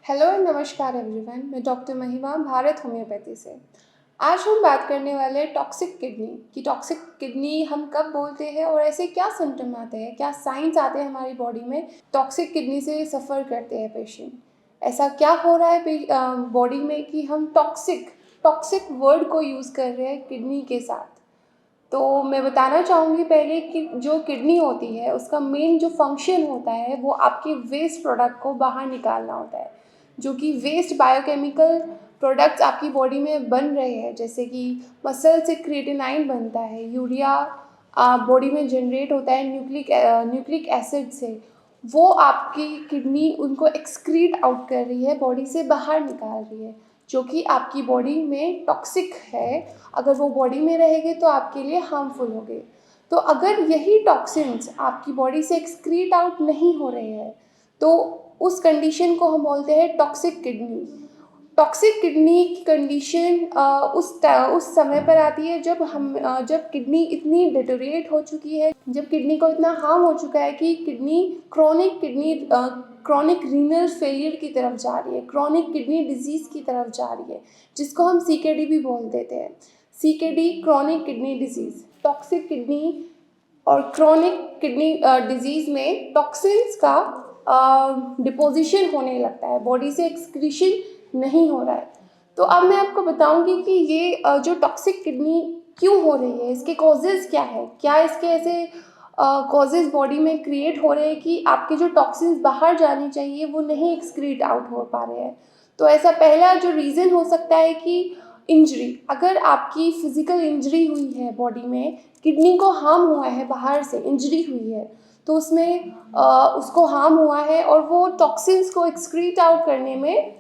Hello and नमस्कार everyone, मैं doctor महिमा भारत होम्योपैथी से। आज हम बात करने वाले हैं टॉक्सिक किडनी की। टॉक्सिक किडनी हम कब बोलते हैं और ऐसे क्या सिम्टम आते हैं, क्या साइंस आते हैं हमारी बॉडी में टॉक्सिक किडनी से सफ़र करते हैं पेशेंट। ऐसा क्या हो रहा है बॉडी में कि हम टॉक्सिक टॉक्सिक वर्ड को यूज़ कर रहे हैं किडनी के साथ। तो मैं बताना चाहूँगी पहले कि जो किडनी होती है उसका मेन जो फंक्शन होता है वो आपके वेस्ट प्रोडक्ट को बाहर निकालना होता है। जो कि वेस्ट बायोकेमिकल प्रोडक्ट्स आपकी बॉडी में बन रहे हैं, जैसे कि मसल से क्रिएटिनाइन बनता है, यूरिया बॉडी में जनरेट होता है न्यूक्लिक एसिड से। वो आपकी किडनी उनको एक्सक्रीट आउट कर रही है, बॉडी से बाहर निकाल रही है, जो कि आपकी बॉडी में टॉक्सिक है। अगर वो बॉडी में रहेंगे तो आपके लिए हार्मफुल होंगे। तो अगर यही टॉक्सिन्स आपकी बॉडी से एक्सक्रीट आउट नहीं हो रहे हैं तो उस कंडीशन को हम बोलते हैं टॉक्सिक किडनी। टॉक्सिक किडनी की कंडीशन उस समय पर आती है जब किडनी इतनी डिटोरेट हो चुकी है, जब किडनी को इतना हार्म हो चुका है कि क्रॉनिक रीनल फेलियर की तरफ जा रही है, क्रॉनिक किडनी डिजीज़ की तरफ जा रही है, जिसको हम सीकेडी भी बोल देते हैं। CKD chronic kidney disease. Toxic kidney और क्रॉनिक किडनी डिजीज़ में टॉक्सिन्स का डिपोजिशन होने लगता है, बॉडी से एक्सक्रीशन नहीं हो रहा है। तो अब मैं आपको बताऊंगी कि ये जो टॉक्सिक किडनी क्यों हो रही है, इसके कॉजेज़ क्या है, क्या इसके ऐसे कॉजेज़ बॉडी में क्रिएट हो रहे हैं कि आपके जो टॉक्सिन्स बाहर जानी चाहिए वो नहीं एक्सक्रीट आउट हो पा रहे हैं। तो ऐसा पहला जो रीज़न हो सकता है कि इंजरी। अगर आपकी फिज़िकल इंजरी हुई है बॉडी में, किडनी को हार्म हुआ है, बाहर से इंजरी हुई है, तो उसमें उसको हार्म हुआ है और वो टॉक्सिन्स को एक्सक्रीट आउट करने में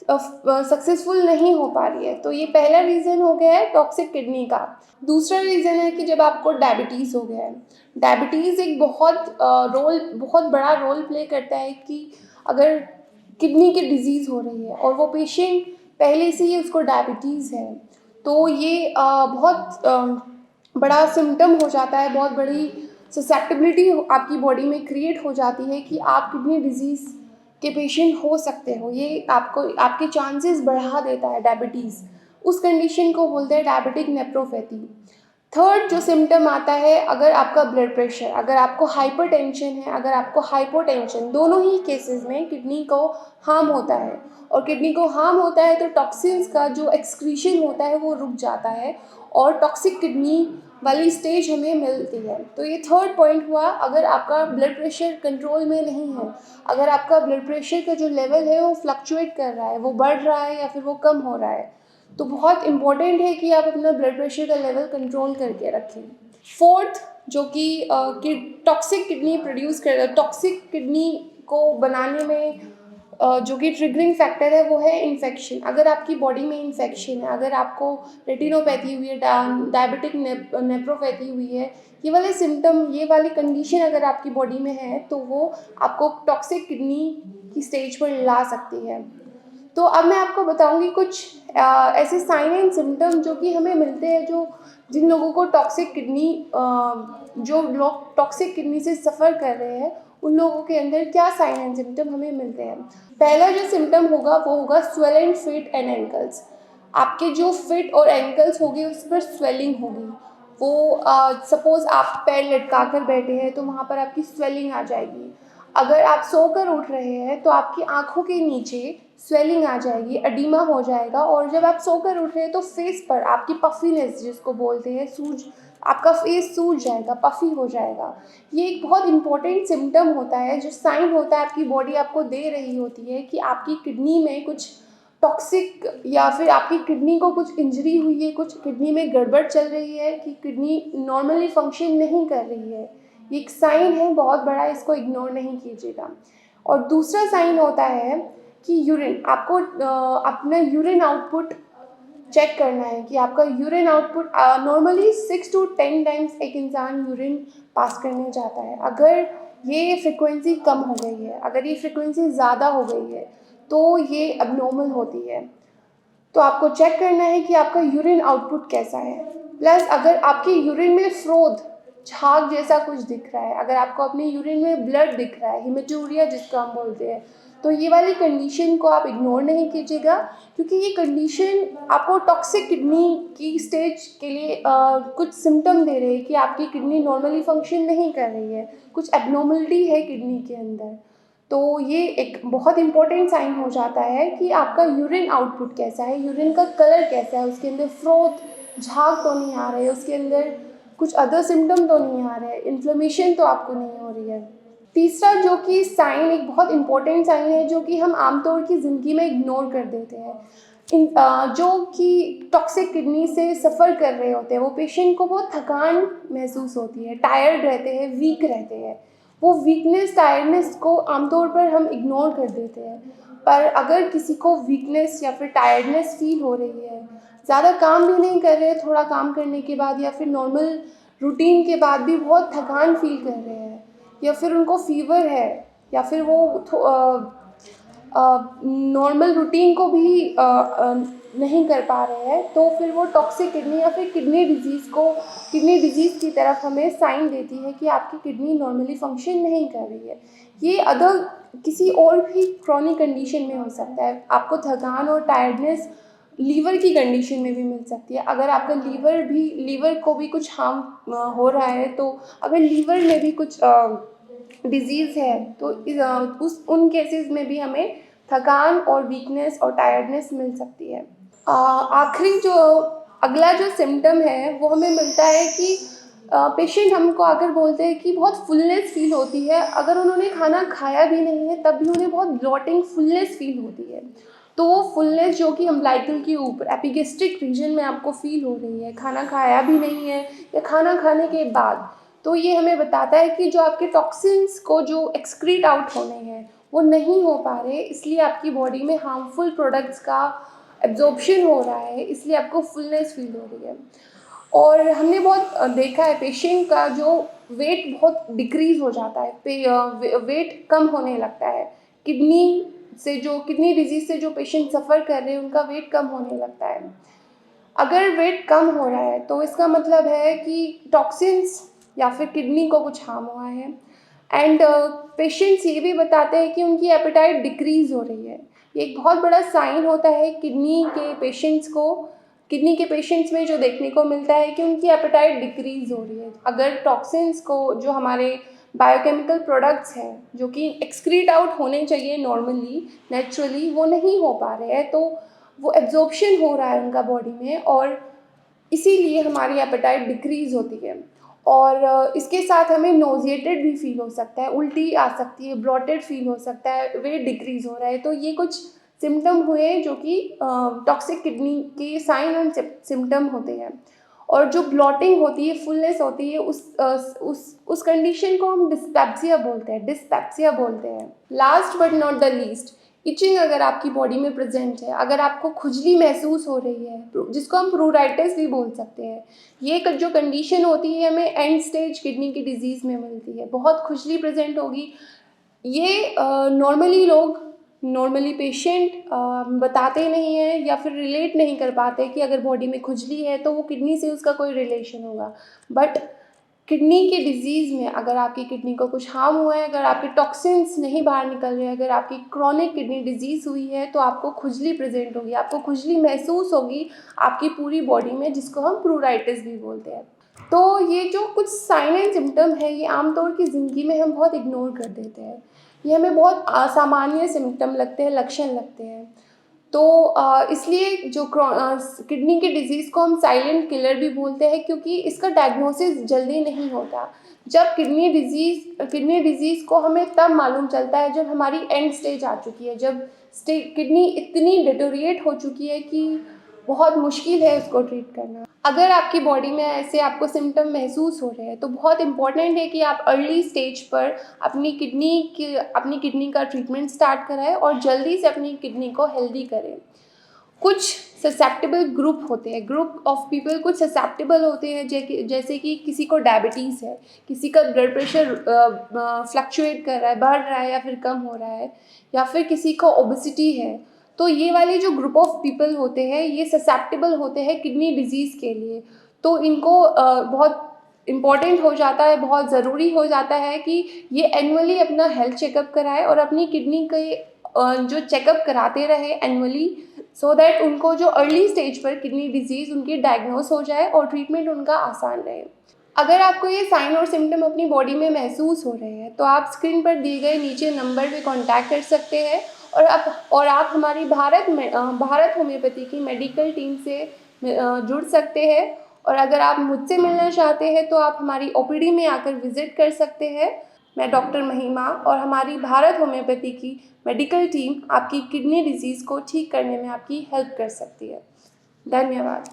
सक्सेसफुल नहीं हो पा रही है। तो ये पहला रीज़न हो गया है टॉक्सिक किडनी का। दूसरा रीज़न है कि जब आपको डायबिटीज़ हो गया है। डायबिटीज़ एक बहुत बड़ा रोल प्ले करता है कि अगर किडनी की डिजीज़ हो रही है और वो पेशेंट पहले से ही उसको डायबिटीज़ है, तो ये बहुत बड़ा सिम्टम हो जाता है, बहुत बड़ी ससेप्टिबिलिटी आपकी बॉडी में क्रिएट हो जाती है कि आप किडनी डिजीज़ के पेशेंट हो सकते हो। ये आपको आपके चांसेस बढ़ा देता है डायबिटीज़। उस कंडीशन को बोलते हैं डायबिटिक नेफ्रोपैथी। थर्ड जो सिम्टम आता है, अगर आपका ब्लड प्रेशर, अगर आपको हाइपरटेंशन है, अगर आपको हाइपोटेंशन, दोनों ही केसेस में किडनी को हार्म होता है। और किडनी को हार्म होता है तो टॉक्सिन्स का जो एक्सक्रीशन होता है वो रुक जाता है और टॉक्सिक किडनी वाली स्टेज हमें मिलती है। तो ये थर्ड पॉइंट हुआ। अगर आपका ब्लड प्रेशर कंट्रोल में नहीं है, अगर आपका ब्लड प्रेशर का जो लेवल है वो फ्लक्चुएट कर रहा है, वो बढ़ रहा है या फिर वो कम हो रहा है, तो बहुत इम्पोर्टेंट है कि आप अपना ब्लड प्रेशर का लेवल कंट्रोल करके रखें। फोर्थ जो कि टॉक्सिक किडनी प्रोड्यूस कर टॉक्सिक किडनी को बनाने में जो कि ट्रिगरिंग फैक्टर है वो है इन्फेक्शन। अगर आपकी बॉडी में इन्फेक्शन है, अगर आपको रेटिनोपैथी हुई है, डायबिटिक नेफ्रोपैथी हुई है, ये वाले सिम्टम, ये वाली कंडीशन अगर आपकी बॉडी में है तो वो आपको टॉक्सिक किडनी की स्टेज पर ला सकती है। तो अब मैं आपको बताऊंगी कुछ ऐसे साइन एंड सिम्टम जो कि हमें मिलते हैं, जो जिन लोगों को टॉक्सिक किडनी जो लोग टॉक्सिक किडनी से सफ़र कर रहे हैं उन लोगों के अंदर क्या साइन एंड सिम्टम हमें मिलते हैं। पहला जो सिम्टम होगा वो होगा स्वेलिंग फीट एंड एंकल्स। आपके जो फिट और एंकल्स होंगे उस पर स्वेलिंग होगी। वो सपोज़ आप पैर लटका कर बैठे हैं तो वहाँ पर आपकी स्वेलिंग आ जाएगी। अगर आप सोकर उठ रहे हैं तो आपकी आँखों के नीचे स्वेलिंग आ जाएगी, एडिमा हो जाएगा। और जब आप सोकर उठ रहे हैं तो फेस पर आपकी पफीनेस, जिसको बोलते हैं आपका फेस सूज जाएगा, पफी हो जाएगा। ये एक बहुत इंपॉर्टेंट सिम्टम होता है, जो साइन होता है आपकी बॉडी आपको दे रही होती है कि आपकी किडनी में कुछ टॉक्सिक या फिर आपकी किडनी को कुछ इंजरी हुई है, कुछ किडनी में गड़बड़ चल रही है, कि किडनी नॉर्मली फंक्शन नहीं कर रही है। ये एक साइन है बहुत बड़ा, इसको इग्नोर नहीं कीजिएगा। और दूसरा साइन होता है कि यूरिन, आपको अपना यूरिन आउटपुट चेक करना है कि आपका urine output normally 6 to 10 times एक इंसान यूरिन पास करने जाता है। अगर ये फ्रिक्वेंसी कम हो गई है, अगर ये फ्रिक्वेंसी ज़्यादा हो गई है तो ये अबनॉर्मल होती है। तो आपको चेक करना है कि आपका यूरिन आउटपुट कैसा है। प्लस अगर आपके यूरिन में फ्रोथ, झाग जैसा कुछ दिख रहा है, अगर आपको अपने यूरिन में ब्लड दिख रहा है, हिमेटूरिया जिसको हम बोलते हैं, तो ये वाली कंडीशन को आप इग्नोर नहीं कीजिएगा, क्योंकि ये कंडीशन आपको टॉक्सिक किडनी की स्टेज के लिए कुछ सिम्टम दे रहे हैं कि आपकी किडनी नॉर्मली फंक्शन नहीं कर रही है, कुछ एबनॉर्मलिटी है किडनी के अंदर। तो ये एक बहुत इंपॉर्टेंट साइन हो जाता है कि आपका यूरिन आउटपुट कैसा है, यूरिन का कलर कैसा है, उसके अंदर फ्रोथ झाग तो नहीं आ रहे, उसके अंदर कुछ अदर सिम्टम तो नहीं आ रहे, इन्फ्लेमेशन तो आपको नहीं हो रही है। तीसरा जो कि साइन एक बहुत इंपॉर्टेंट साइन है जो कि हम आमतौर की ज़िंदगी में इग्नोर कर देते हैं, जो कि टॉक्सिक किडनी से सफ़र कर रहे होते हैं वो पेशेंट को बहुत थकान महसूस होती है, टायर्ड रहते हैं, वीक रहते हैं। वो वीकनेस टायर्डनेस को आमतौर पर हम इग्नोर कर देते हैं, पर अगर किसी को वीकनेस या फिर टायर्डनेस फील हो रही है, ज़्यादा काम भी नहीं कर रहे, थोड़ा काम करने के बाद या फिर नॉर्मल रूटीन के बाद भी बहुत थकान फील कर रहे हैं, या फिर उनको फ़ीवर है, या फिर वो नॉर्मल रूटीन को भी नहीं कर पा रहे हैं, तो फिर वो टॉक्सिक किडनी या फिर किडनी डिजीज़ की तरफ हमें साइन देती है कि आपकी किडनी नॉर्मली फंक्शन नहीं कर रही है। ये अदर किसी और भी क्रॉनिक कंडीशन में हो सकता है। आपको थकान और टायर्डनेस लीवर की कंडीशन में भी मिल सकती है। अगर आपका लीवर को भी कुछ हार्म हो रहा है, तो अगर लीवर में भी कुछ डिज़ीज़ है, तो उन केसेस में भी हमें थकान और वीकनेस और टायर्डनेस मिल सकती है। आखिरी जो अगला जो सिम्टम है वो हमें मिलता है कि पेशेंट हमको आकर बोलते हैं कि बहुत फुलनेस फील होती है, अगर उन्होंने खाना खाया भी नहीं है तब भी उन्हें बहुत ब्लोटिंग फुलनेस फील होती है। तो वो फुलनेस जो कि अम्बिलिकल के ऊपर एपिगेस्ट्रिक रीजन में आपको फील हो रही है, खाना खाया भी नहीं है या खाना खाने के बाद, तो ये हमें बताता है कि जो आपके टॉक्सिन्स को जो एक्सक्रीट आउट होने हैं वो नहीं हो पा रहे, इसलिए आपकी बॉडी में हार्मफुल प्रोडक्ट्स का एब्जॉर्प्शन हो रहा है, इसलिए आपको फुलनेस फील हो रही है। और हमने बहुत देखा है पेशेंट का जो वेट बहुत डिक्रीज़ हो जाता है, वेट कम होने लगता है, किडनी डिजीज़ से जो पेशेंट सफ़र कर रहे हैं उनका वेट कम होने लगता है। अगर वेट कम हो रहा है तो इसका मतलब है कि टॉक्सिन्स या फिर किडनी को कुछ हार्म हुआ है। एंड पेशेंट्स ये भी बताते हैं कि उनकी एपेटाइट डिक्रीज़ हो रही है। ये एक बहुत बड़ा साइन होता है किडनी के पेशेंट्स में जो देखने को मिलता है कि उनकी एपेटाइट डिक्रीज़ हो रही है। अगर टॉक्सिन्स को जो हमारे बायोकेमिकल प्रोडक्ट्स हैं जो कि एक्सक्रीट आउट होने चाहिए नॉर्मली नेचुरली, वो नहीं हो पा रहे हैं, तो वो एब्जॉर्प्शन हो रहा है उनका बॉडी में, और इसीलिए हमारी एपेटाइट डिक्रीज़ होती है। और इसके साथ हमें नोजिएटेड भी फील हो सकता है, उल्टी आ सकती है, ब्लॉटेड फील हो सकता है, वेट डिक्रीज़ हो रहा है। तो ये कुछ सिम्टम हुए जो कि टॉक्सिक किडनी के साइन एंड सिम्टम होते हैं। और जो ब्लॉटिंग होती है, फुलनेस होती है, उस कंडीशन को हम डिस्पेप्सिया बोलते हैं। Last but not the least, itching अगर आपकी बॉडी में प्रेजेंट है, अगर आपको खुजली महसूस हो रही है, जिसको हम प्रूराइटिस भी बोल सकते हैं, ये जो कंडीशन होती है हमें एंड स्टेज किडनी की डिजीज़ में मिलती है। बहुत खुजली प्रेजेंट होगी, ये नॉर्मली पेशेंट बताते नहीं हैं या फिर रिलेट नहीं कर पाते कि अगर बॉडी में खुजली है तो वो किडनी से उसका कोई रिलेशन होगा। बट किडनी के डिजीज़ में अगर आपकी किडनी को कुछ हार्म हुआ है, अगर आपके टॉक्सिन्स नहीं बाहर निकल रहे हैं, अगर आपकी क्रॉनिक किडनी डिजीज़ हुई है, तो आपको खुजली प्रेजेंट होगी, आपको खुजली महसूस होगी आपकी पूरी बॉडी में, जिसको हम प्रूराइटिस भी बोलते हैं। तो ये जो कुछ साइन एंड सिम्टम है, ये आमतौर की ज़िंदगी में हम बहुत इग्नोर कर देते हैं। ये हमें बहुत असामान्य सिम्टम लगते हैं, लक्षण लगते हैं। तो इसलिए जो किडनी की डिज़ीज़ को हम साइलेंट किलर भी बोलते हैं, क्योंकि इसका डायग्नोसिस जल्दी नहीं होता। जब किडनी डिज़ीज़ को हमें तब मालूम चलता है जब हमारी एंड स्टेज आ चुकी है, जब किडनी इतनी डिटोरिएट हो चुकी है कि बहुत मुश्किल है उसको ट्रीट करना। अगर आपकी बॉडी में ऐसे आपको सिम्टम महसूस हो रहे हैं, तो बहुत इम्पॉर्टेंट है कि आप अर्ली स्टेज पर अपनी किडनी का ट्रीटमेंट स्टार्ट कराएं और जल्दी से अपनी किडनी को हेल्दी करें। कुछ ससेप्टेबल ग्रुप होते हैं, ग्रुप ऑफ पीपल कुछ ससेप्टेबल होते हैं, जैसे कि किसी को डायबिटीज़ है, किसी का ब्लड प्रेशर फ्लक्चुएट कर रहा है, बढ़ रहा है या फिर कम हो रहा है, या फिर किसी को ओबेसिटी है। तो ये वाले जो ग्रुप ऑफ पीपल होते हैं ये ससेप्टेबल होते हैं किडनी डिजीज़ के लिए। तो इनको बहुत इम्पॉर्टेंट हो जाता है, बहुत ज़रूरी हो जाता है कि ये एनुअली अपना हेल्थ चेकअप कराए और अपनी किडनी के जो चेकअप कराते रहे एनुअली, सो दैट उनको जो अर्ली स्टेज पर किडनी डिजीज़ उनकी डायग्नोस हो जाए और ट्रीटमेंट उनका आसान रहे। अगर आपको ये साइन और सिम्टम अपनी बॉडी में महसूस हो रहे हैं तो आप स्क्रीन पर दिए गए नीचे नंबर पे कांटेक्ट कर सकते हैं और आप हमारी भारत होम्योपैथी की मेडिकल टीम से जुड़ सकते हैं। और अगर आप मुझसे मिलना चाहते हैं तो आप हमारी ओपीडी में आकर विजिट कर सकते हैं। मैं डॉक्टर महिमा और हमारी भारत होम्योपैथी की मेडिकल टीम आपकी किडनी डिजीज़ को ठीक करने में आपकी हेल्प कर सकती है। धन्यवाद।